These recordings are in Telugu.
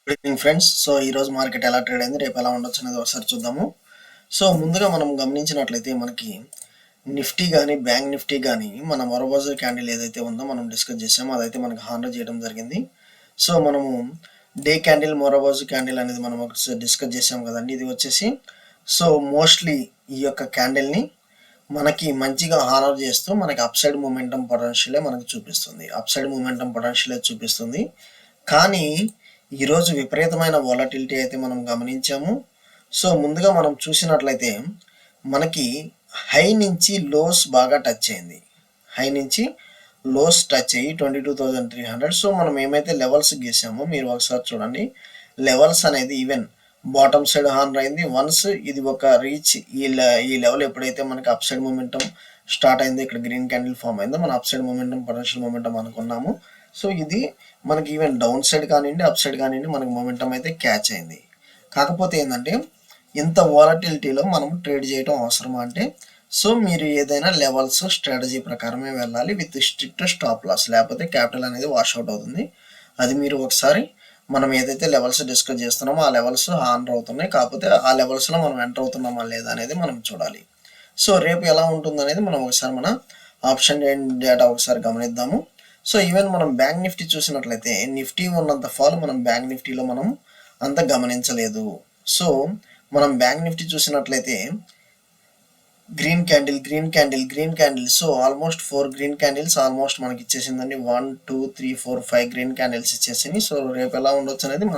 Good evening friends. సో ఈరోజు మార్కెట్ ఎలా ట్రేడ్ అయింది, రేపు ఎలా ఉండొచ్చు అనేది ఒకసారి చూద్దాము. సో ముందుగా మనం గమనించినట్లయితే మనకి నిఫ్టీ కానీ బ్యాంక్ నిఫ్టీ కానీ మన మరోరోజు క్యాండిల్ ఏదైతే ఉందో మనం డిస్కస్ చేసామో అదైతే మనకి హానర్ చేయడం జరిగింది. సో మనము డే క్యాండిల్ మరోరోజు క్యాండిల్ అనేది మనం ఒకసారి డిస్కస్ చేసాం కదండి. ఇది వచ్చేసి సో మోస్ట్లీ ఈ యొక్క క్యాండిల్ని మనకి మంచిగా హానర్ చేస్తూ మనకి అప్ సైడ్ మూమెంటం పొటెన్షియలే మనకు చూపిస్తుంది. అప్ సైడ్ మూమెంటం పొటెన్షియలే చూపిస్తుంది. కానీ ఈరోజు విపరీతమైన వాలటిలిటీ అయితే మనం గమనించాము. సో ముందుగా మనం చూసినట్లయితే మనకి హై నుంచి లోస్ బాగా టచ్ అయింది. హై నుంచి లోస్ టచ్ అయ్యి 22,300. సో మనం ఏమైతే లెవెల్స్ గీసామో మీరు ఒకసారి చూడండి. లెవెల్స్ అనేది ఈవెన్ బాటమ్ సైడ్ హార్న్ అయింది. వన్స్ ఇది ఒక రీచ్ ఈ లెవెల్ ఎప్పుడైతే మనకి అప్ సైడ్ మూమెంటం స్టార్ట్ అయిందో, ఇక్కడ గ్రీన్ క్యాండిల్ ఫామ్ అయిందో, మన up side momentum potential momentum అనుకున్నాము. సో ఇది మనకి ఈవెన్ డౌన్ సైడ్ కానివ్వండి, అప్ సైడ్ కానివ్వండి, మనకి మూమెంటం అయితే క్యాచ్ అయింది. కాకపోతే ఏంటంటే ఇంత వాలటిలిటీలో మనం ట్రేడ్ చేయడం అవసరమా అంటే, సో మీరు ఏదైనా లెవెల్స్ స్ట్రాటజీ ప్రకారమే వెళ్ళాలి విత్ స్ట్రిక్ట్ స్టాప్ లాస్, లేకపోతే క్యాపిటల్ అనేది వాష్అవుట్ అవుతుంది. అది మీరు ఒకసారి మనం ఏదైతే లెవెల్స్ డిస్కస్ చేస్తున్నామో ఆ లెవెల్స్ ఆన్ అవుతున్నాయి, కాకపోతే ఆ లెవెల్స్లో మనం ఎంటర్ అవుతున్నామా లేదా అనేది మనం చూడాలి. సో రేపు ఎలా ఉంటుంది అనేది మనం ఒకసారి మన ఆప్షన్ డేటా ఒకసారి గమనిద్దాము. సో ఈవెన్ మనం బ్యాంక్ నిఫ్టీ చూసినట్లయితే నిఫ్టీ ఉన్నంత ఫాల్ మనం బ్యాంక్ నిఫ్టీలో మనం అంత గమనించలేదు. సో మనం బ్యాంక్ నిఫ్టీ చూసినట్లయితే green candle so almost 4 green candles almost మనకి ఇచ్చేసిందండి. 1 2 3 4 5 గ్రీన్ క్యాండిల్స్ ఇచ్చేసింది. సో రేపు ఎలా ఉండొచ్చు అనేది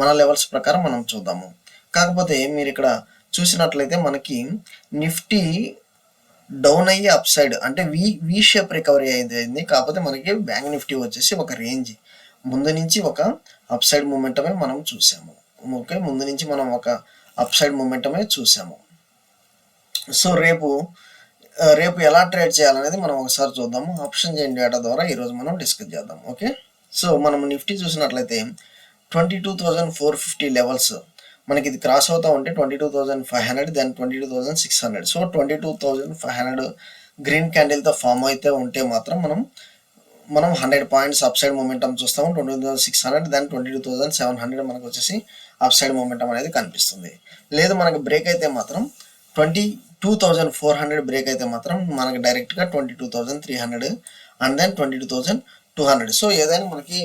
మన లెవెల్స్ ప్రకారం మనం చూద్దాము. కాకపోతే మీరు ఇక్కడ చూసినట్లయితే మనకి నిఫ్టీ డౌన్ అయ్యి అప్ సైడ్ అంటే వి షేప్ రికవరీ అయింది. కాకపోతే మనకి బ్యాంక్ నిఫ్టీ వచ్చేసి ఒక రేంజ్ ముందు నుంచి ఒక అప్ సైడ్ మూమెంటమే మనం చూసాము. ఓకే, ముందు నుంచి మనం ఒక అప్ సైడ్ మూమెంటమే చూసాము. సో రేపు ఎలా ట్రేడ్ చేయాలనేది మనం ఒకసారి చూద్దాము. ఆప్షన్ చేంజ్ డేటా ద్వారా ఈరోజు మనం డిస్కస్ చేద్దాం. ఓకే, సో మనం నిఫ్టీ చూసినట్లయితే 22,450 లెవెల్స్ మనకి ఇది క్రాస్ అవుతా ఉంటే 22,500, దెన్ 22,600. సో 22,500 గ్రీన్ క్యాండిల్తో ఫామ్ అయితే ఉంటే మాత్రం మనం 100 పాయింట్స్ అప్ సైడ్ మూమెంటం చూస్తాము. 22,600, దెన్ 22,700 మనకు వచ్చేసి అప్ సైడ్ మూమెంటం అనేది కనిపిస్తుంది. లేదు మనకి బ్రేక్ అయితే మాత్రం 22,400 బ్రేక్ అయితే మాత్రం మనకి డైరెక్ట్గా 22,300 అండ్ దెన్ 22,200. సో ఏదైనా మనకి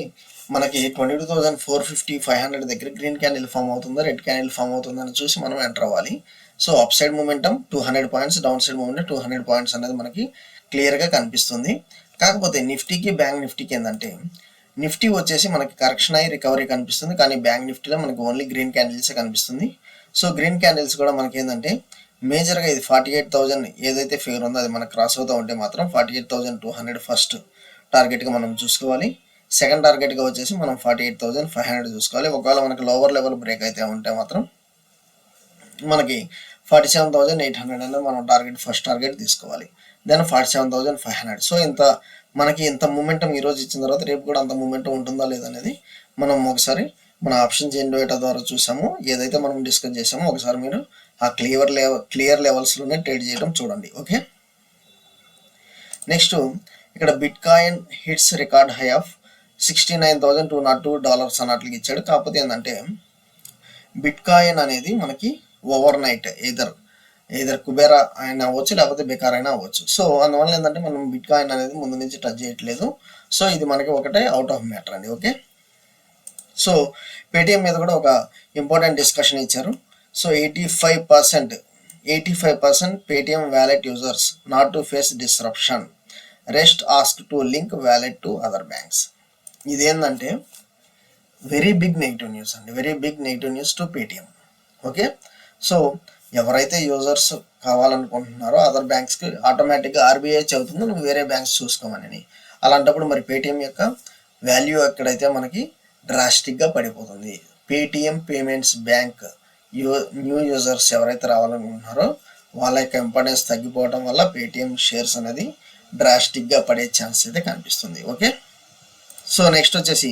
22,450 500 దగ్గర గ్రీన్ క్యాండిల్ ఫామ్ అవుతుందో, రెడ్ క్యాండిల్ ఫామ్ అవుతుందని చూసి మనం ఎంటర్ అవ్వాలి. So up side momentum 200 points, down side momentum 200 points అనేది మనకి క్లియర్గా కనిపిస్తుంది. కాకపోతే నిఫ్టీకి బ్యాంక్ నిఫ్టీకి ఏంటంటే నిఫ్టీ వచ్చేసి మనకి కరెక్షన్ అయ్యి రికవరీ కనిపిస్తుంది, కానీ బ్యాంక్ నిఫ్టీలో మనకి ఓన్లీ గ్రీన్ క్యాండిల్సే కనిపిస్తుంది. సో గ్రీన్ క్యాండిల్స్ కూడా మనకి ఏంటంటే మేజర్గా ఇది 48,000 ఏదైతే ఫిగర్ ఉందో అది మనకు క్రాస్ అవుతూ ఉంటే మాత్రం 48,200 ఫస్ట్ టార్గెట్గా మనం చూసుకోవాలి. సెకండ్ టార్గెట్గా వచ్చేసి మనం 48,500 చూసుకోవాలి. ఒకవేళ మనకి లోవర్ లెవెల్ బ్రేక్ అయితే ఉంటే మాత్రం మనకి 47,800 అనేది మనం ఫస్ట్ టార్గెట్ తీసుకోవాలి. దెన్ 47,500. సో ఇంత మూమెంటం ఈరోజు ఇచ్చిన తర్వాత రేపు కూడా అంత మూమెంటం ఉంటుందా లేదనేది మనం ఒకసారి మన ఆప్షన్ చేంజ్ డేటా ద్వారా చూసాము. ఏదైతే మనం డిస్కస్ చేసామో ఒకసారి మీరు ఆ క్లియర్ లెవెల్స్లోనే ట్రేడ్ చేయడం చూడండి. ఓకే, నెక్స్ట్ ఇక్కడ bit coin hits record high of $69,202 అన్నట్లుగా ఇచ్చాడు. కాకపోతే ఏంటంటే బిట్ కాయిన్ అనేది మనకి ఓవర్ నైట్ ఏదర్ కుబేరా అయినా అవ్వచ్చు, లేకపోతే బెకార్ అయినా అవ్వచ్చు. సో అందువల్ల ఏంటంటే మనం బిట్ కాయిన్ అనేది ముందు నుంచి టచ్ చేయట్లేదు. సో ఇది మనకి ఒకటే అవుట్ ఆఫ్ మ్యాటర్ అండి. ఓకే, సో పేటిఎం మీద కూడా ఒక ఇంపార్టెంట్ డిస్కషన్ ఇచ్చారు. So 85% Paytm wallet users not to face disruption, rest ask to link wallet to other banks. ఇదేంటంటే వెరీ బిగ్ నెగిటివ్ న్యూస్ అండి, very big negative news to Paytm. Okay, so ఎవరైతే యూజర్స్ కావాలనుకుంటున్నారో అదర్ బ్యాంక్స్కి ఆటోమేటిక్గా ఆర్బీఐ చెబుతుందో నువ్వు వేరే బ్యాంక్స్ చూసుకోమని. అలాంటప్పుడు మరి పేటిఎం యొక్క వాల్యూ ఎక్కడైతే మనకి డ్రాస్టిక్గా పడిపోతుంది. Paytm payments bank new users ఎవరైతే రావాలనుకుంటున్నారో వాళ్ళ యొక్క ఇంపార్టెన్స్ తగ్గిపోవడం వల్ల పేటిఎం షేర్స్ అనేది డ్రాస్టిక్గా పడే ఛాన్స్ అయితే కనిపిస్తుంది. ఓకే, సో నెక్స్ట్ వచ్చేసి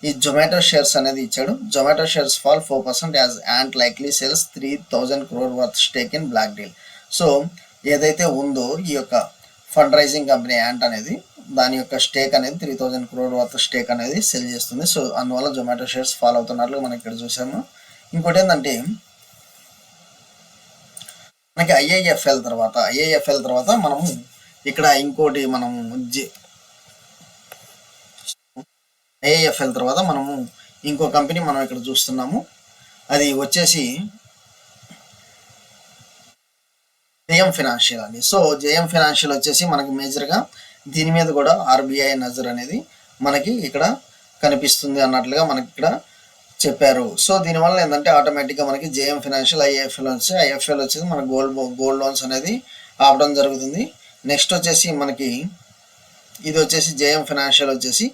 ఈ జొమాటో షేర్స్ అనేది ఇచ్చాడు. Zomato shares fall 4% as ant likely sales 3,000 crore worth stake in black deal. So ఏదైతే ఉందో ఈ యొక్క ఫండ్ రైజింగ్ కంపెనీ యాంట్ అనేది దాని యొక్క స్టేక్ అనేది 3000 crore వర్త్ స్టేక్ అనేది సెల్ చేస్తుంది. సో అందువల్ల జొమాటో షేర్స్ ఫాలో అవుతున్నట్లు మనం ఇక్కడ చూసాము. ఇంకోటి ఏంటంటే మనకి ఐఐఎఫ్ఎల్ తర్వాత మనము ఇక్కడ ఇంకోటి ఐఐఎఫ్ఎల్ తర్వాత మనము ఇంకో కంపెనీ మనం ఇక్కడ చూస్తున్నాము. అది వచ్చేసి జేఎం ఫైనాన్షియల్ అండి. సో జేఎం ఫైనాన్షియల్ వచ్చేసి మనకి మేజర్గా దీని మీద కూడా ఆర్బీఐ నజర్ అనేది మనకి ఇక్కడ కనిపిస్తుంది అన్నట్లుగా మనకి ఇక్కడ చెప్పారు. సో దీనివల్ల ఏంటంటే ఆటోమేటిక్గా మనకి జేఎం ఫైనాన్షియల్ ఐఎఫ్ఎల్ వచ్చేసి మన గోల్డ్ లోన్స్ అనేది ఆపడం జరుగుతుంది. నెక్స్ట్ వచ్చేసి మనకి ఇది వచ్చేసి జేఎం ఫైనాన్షియల్ వచ్చేసి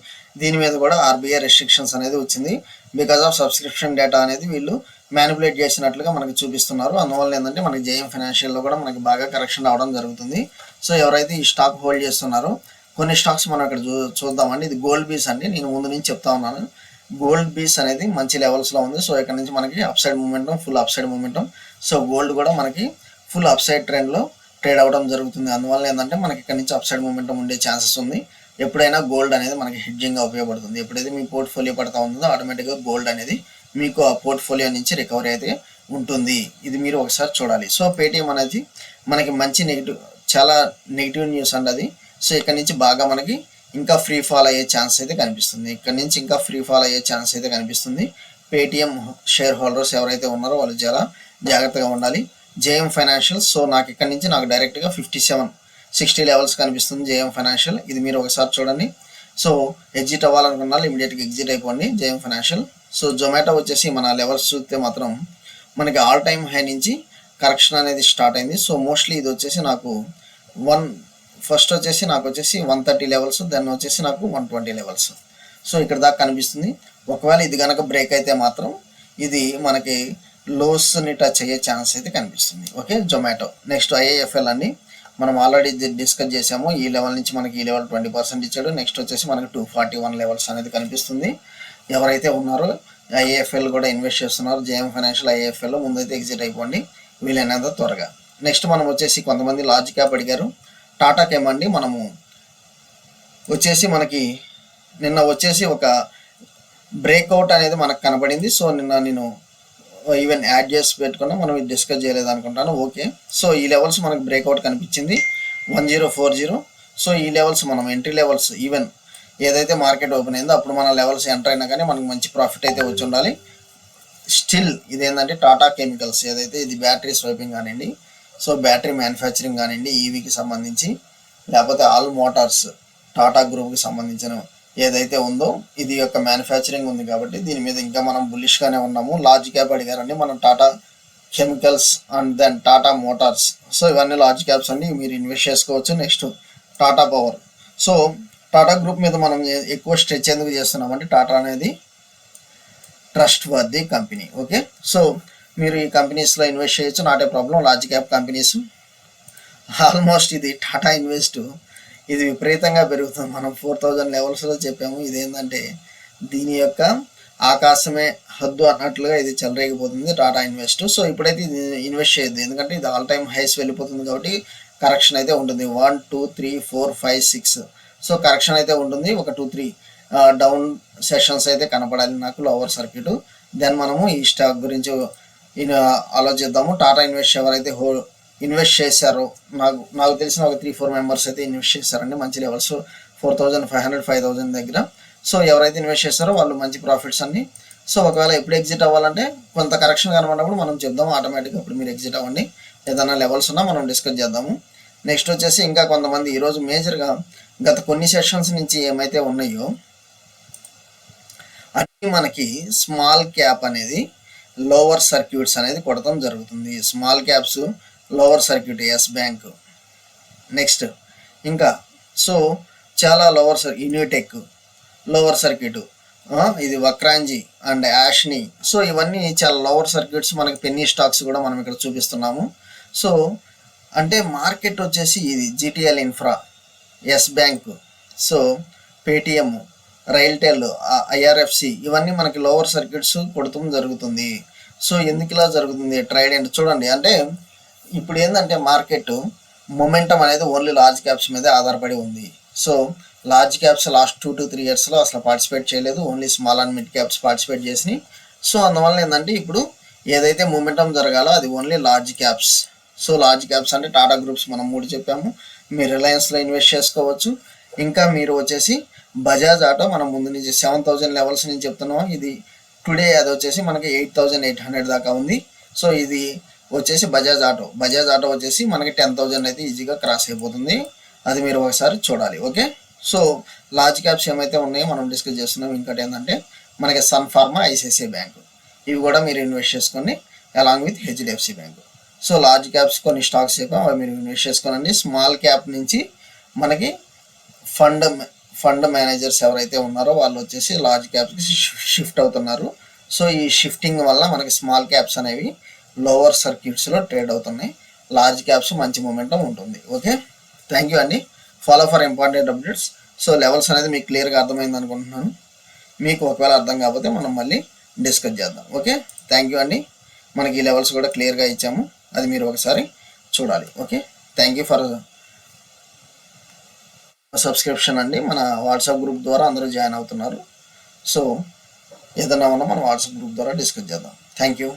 దీని మీద కూడా ఆర్బీఐ రెస్ట్రిక్షన్స్ అనేది వచ్చింది. బికాజ్ ఆఫ్ సబ్స్క్రిప్షన్ డేటా అనేది వీళ్ళు మ్యానిపులేట్ చేసినట్లుగా మనకి చూపిస్తున్నారు. అందువల్ల ఏంటంటే మనకి జేఎం ఫైనాన్షియల్లో కూడా మనకి బాగా కరెక్షన్ అవడం జరుగుతుంది. సో ఎవరైతే ఈ స్టాక్ హోల్డ్ చేస్తున్నారో కొన్ని స్టాక్స్ మనం ఇక్కడ చూద్దామండి. ఇది గోల్డ్ బీస్ అండి. నేను ముందు నుంచి చెప్తా ఉన్నాను, గోల్డ్ బీస్ అనేది మంచి లెవెల్స్లో ఉంది. సో ఇక్కడ నుంచి మనకి full up side momentum. So gold కూడా మనకి ఫుల్ అప్ సైడ్ ట్రెండ్లో ట్రేడ్ అవ్వడం జరుగుతుంది. అందువల్ల ఏంటంటే మనకి ఇక్కడ నుంచి అప్ సైడ్ మూమెంటం ఉండే ఛాన్సెస్ ఉంది. ఎప్పుడైనా గోల్డ్ అనేది మనకి హెడ్జింగ్గా ఉపయోగపడుతుంది. ఎప్పుడైతే మీ పోర్ట్ఫోలియో పడతా ఉంటుందో ఆటోమేటిక్గా గోల్డ్ అనేది మీకు ఆ పోర్ట్ఫోలియో నుంచి రికవరీ అయితే ఉంటుంది. ఇది మీరు ఒకసారి చూడాలి. సో పేటిఎం అనేది మనకి మంచి చాలా నెగిటివ్ న్యూస్ అండి అది. సో ఇక్కడ నుంచి బాగా మనకి ఇంకా ఫ్రీ ఫాల్ అయ్యే ఛాన్స్ అయితే కనిపిస్తుంది. పేటిఎం షేర్ హోల్డర్స్ ఎవరైతే ఉన్నారో వాళ్ళు చాలా జాగ్రత్తగా ఉండాలి. జేఎం ఫైనాన్షియల్, సో నాకు ఇక్కడ నుంచి డైరెక్ట్గా 57-60 లెవెల్స్ కనిపిస్తుంది జేఎం ఫైనాన్షియల్. ఇది మీరు ఒకసారి చూడండి. సో ఎగ్జిట్ అవ్వాలనుకున్న వాళ్ళు ఇమీడియట్గా ఎగ్జిట్ అయిపోండి జేఎం ఫైనాన్షియల్. సో జొమాటో వచ్చేసి మన లెవెల్స్ చూస్తే మాత్రం మనకి ఆల్ టైమ్ హై నుంచి కరెక్షన్ అనేది స్టార్ట్ అయింది. సో మోస్ట్లీ ఇది వచ్చేసి నాకు ఫస్ట్ వచ్చేసి 130 లెవెల్స్, దెన్ వచ్చేసి నాకు 120 లెవెల్స్. సో ఇక్కడ దాకా కనిపిస్తుంది. ఒకవేళ ఇది కనుక బ్రేక్ అయితే మాత్రం ఇది మనకి లోస్ని టచ్ అయ్యే ఛాన్స్ అయితే కనిపిస్తుంది. ఓకే, జొమాటో. నెక్స్ట్ ఐఐఎఫ్ఎల్ అండి. మనం ఆల్రెడీ డిస్కస్ చేసాము. ఈ లెవెల్ నుంచి మనకి ఈ లెవెల్ 20% ఇచ్చాడు. నెక్స్ట్ వచ్చేసి మనకి 241 లెవెల్స్ అనేది కనిపిస్తుంది. ఎవరైతే ఉన్నారో ఐఏఎఫ్ఎల్ కూడా ఇన్వెస్ట్ చేస్తున్నారు, జేఎం ఫైనాన్షియల్ ఐఏఎఫ్ఎల్ ముందైతే ఎగ్జిట్ అయిపోండి వీలైనంత త్వరగా. నెక్స్ట్ మనం వచ్చేసి కొంతమంది లార్జ్ క్యాప్ అడిగారు. టాటా కేమ్ అండి. మనము వచ్చేసి మనకి నిన్న వచ్చేసి ఒక బ్రేక్అవుట్ అనేది మనకు కనపడింది. సో నిన్న నేను ఈవెన్ యాడ్ చేసి పెట్టుకున్నా, మనం ఇది డిస్కస్ చేయలేదు అనుకుంటాను. ఓకే, సో ఈ లెవెల్స్ మనకు బ్రేక్అవుట్ కనిపించింది 1040. సో ఈ లెవెల్స్ మనం ఎంట్రీ లెవెల్స్, ఈవెన్ ఏదైతే మార్కెట్ ఓపెన్ అయిందో అప్పుడు మన లెవెల్స్ ఎంటర్ అయినా కానీ మనకు మంచి ప్రాఫిట్ అయితే వచ్చి ఉండాలి. స్టిల్ ఇదేంటంటే టాటా కెమికల్స్ ఏదైతే ఇది బ్యాటరీ స్వైపింగ్ కానివ్వండి, సో బ్యాటరీ మ్యానుఫ్యాక్చరింగ్ కానివ్వండి, ఈవీకి సంబంధించి, లేకపోతే ఆల్ మోటార్స్ టాటా గ్రూప్కి సంబంధించిన ఏదైతే ఉందో ఇది యొక్క మ్యానుఫ్యాక్చరింగ్ ఉంది కాబట్టి దీని మీద ఇంకా మనం బుల్లిష్గానే ఉన్నాము. లార్జ్ క్యాప్ అడిగారండి. మనం Tata chemicals and then Tata motors, so ఇవన్నీ లార్జ్ క్యాప్స్ అండి, మీరు ఇన్వెస్ట్ చేసుకోవచ్చు. Next Tata power. So Tata group మీద మనం ఎక్కువ స్ట్రెచ్ ఎందుకు చేస్తున్నామంటే టాటా అనేది trustworthy company. Okay, so మీరు ఈ కంపెనీస్లో ఇన్వెస్ట్ చేయొచ్చు, not a problem. Large cap companies almost ఇది టాటా ఇన్వెస్ట్ ఇది విపరీతంగా పెరుగుతుంది. మనం 4000 లెవెల్స్లో చెప్పాము. ఇదేంటంటే దీని యొక్క ఆకాశమే హద్దు అన్నట్లుగా ఇది చెలరేగిపోతుంది టాటా ఇన్వెస్ట్. సో ఇప్పుడైతే ఇది ఇన్వెస్ట్ చేయొద్దు, ఎందుకంటే ఇది ఆల్ టైమ్ హైస్ వెళ్ళిపోతుంది కాబట్టి కరెక్షన్ అయితే ఉంటుంది. 1 2 3 4 5 6 సో కరెక్షన్ అయితే ఉంటుంది. ఒక 2-3 డౌన్ సెషన్స్ అయితే కనపడాలి నాకు లోవర్ సర్క్యూట్. దెన్ మనము ఈ స్టాక్ గురించి ఆలోచిద్దాము. టాటా ఇన్వెస్ట్ ఎవరైతే ఇన్వెస్ట్ చేశారో నాకు తెలిసిన ఒక 3-4 మెంబర్స్ అయితే ఇన్వెస్ట్ చేశారండి మంచి లెవెల్స్ 4500 5000 దగ్గర. సో ఎవరైతే ఇన్వెస్ట్ చేస్తారో వాళ్ళు మంచి ప్రాఫిట్స్ అన్ని. సో ఒకవేళ ఎప్పుడు ఎగ్జిట్ అవ్వాలంటే కొంత కరెక్షన్ కనబడినప్పుడు మనం చెప్దాము, ఆటోమేటిక్గా అప్పుడు మీరు ఎగ్జిట్ అవ్వండి. ఏదైనా లెవెల్స్ ఉన్నా మనం డిస్కస్ చేద్దాము. నెక్స్ట్ వచ్చేసి ఇంకా కొంతమంది ఈరోజు మేజర్గా గత కొన్ని సెషన్స్ నుంచి ఏమైతే ఉన్నాయో అన్నీ మనకి స్మాల్ క్యాప్ అనేది లోవర్ సర్క్యూట్స్ అనేది కొడతాం జరుగుతుంది. Small caps lower circuit Yes Bank. Next ఇంకా సో చాలా లోవర్ యూనిటెక్ లోవర్ సర్క్యూట్, ఇది వక్రాంజీ అండ్ యాష్ని. సో ఇవన్నీ చాలా లోవర్ సర్క్యూట్స్. మనకి పెన్నీ స్టాక్స్ కూడా మనం ఇక్కడ చూపిస్తున్నాము. సో అంటే మార్కెట్ వచ్చేసి ఇది GTL Infra, Yes Bank, so Paytm, RailTel, IRFC ఇవన్నీ మనకి లోవర్ సర్క్యూట్స్ కొడతాం జరుగుతుంది. సో ఎందుకు ఇలా జరుగుతుంది ట్రైడ్ అంటే చూడండి. అంటే ఇప్పుడు ఏంటంటే మార్కెట్ మొమెంటం అనేది ఓన్లీ లార్జ్ క్యాప్స్ మీద ఆధారపడి ఉంది. So large caps last 2 to 3 ఇయర్స్లో అసలు పార్టిసిపేట్ చేయలేదు, only small and mid caps participate చేసినాయి. సో అందువల్ల ఏంటంటే ఇప్పుడు ఏదైతే మూమెంటం జరగాలో అది only large caps. So large caps అంటే టాటా గ్రూప్స్ మనం 3 చెప్పాము. మీరు రిలయన్స్లో ఇన్వెస్ట్ చేసుకోవచ్చు. ఇంకా మీరు వచ్చేసి బజాజ్ ఆటో మనం ముందు నుంచి 7,000 లెవెల్స్ నుంచి చెప్తున్నాం. ఇది టుడే అది వచ్చేసి మనకి 8,800 దాకా ఉంది. సో ఇది వచ్చేసి బజాజ్ ఆటో వచ్చేసి మనకి 10,000 అయితే ఈజీగా క్రాస్ అయిపోతుంది. అది మీరు ఒకసారి చూడాలి. ఓకే, సో లార్జ్ క్యాప్స్ ఏమైతే ఉన్నాయో మనం డిస్కస్ చేస్తున్నాం. ఇంకోటి ఏంటంటే మనకి సన్ ఫార్మా, ఐసిఐసిఐ బ్యాంకు, ఇవి కూడా మీరు ఇన్వెస్ట్ చేసుకొని along with HDFC bank. So large caps కొన్ని స్టాక్స్ చెప్పాం, అవి మీరు ఇన్వెస్ట్ చేసుకోనండి. స్మాల్ క్యాప్ నుంచి మనకి ఫండ్ మేనేజర్స్ ఎవరైతే ఉన్నారో వాళ్ళు వచ్చేసి లార్జ్ క్యాప్స్కి షిఫ్ట్ అవుతున్నారు. సో ఈ షిఫ్టింగ్ వల్ల మనకి స్మాల్ క్యాప్స్ అనేవి లోవర్ సర్క్యూట్స్లో ట్రేడ్ అవుతున్నాయి. లార్జ్ క్యాప్స్ మంచి మూమెంటం ఉంటుంది. ఓకే, థ్యాంక్ యూ అండి. Follow for important updates. So levels అనేది మీకు క్లియర్గా అర్థమైంది అనుకుంటున్నాను. మీకు ఒకవేళ అర్థం కాకపోతే మనం మళ్ళీ డిస్కస్ చేద్దాం. ఓకే, థ్యాంక్ యూ అండి. మనకి ఈ లెవెల్స్ కూడా క్లియర్గా ఇచ్చాము, అది మీరు ఒకసారి చూడాలి. Okay, thank you for subscription అండి. మన వాట్సాప్ గ్రూప్ ద్వారా అందరూ జాయిన్ అవుతున్నారు. సో ఏదన్నా ఉన్నా మనం వాట్సాప్ గ్రూప్ ద్వారా డిస్కస్ చేద్దాం. Thank you.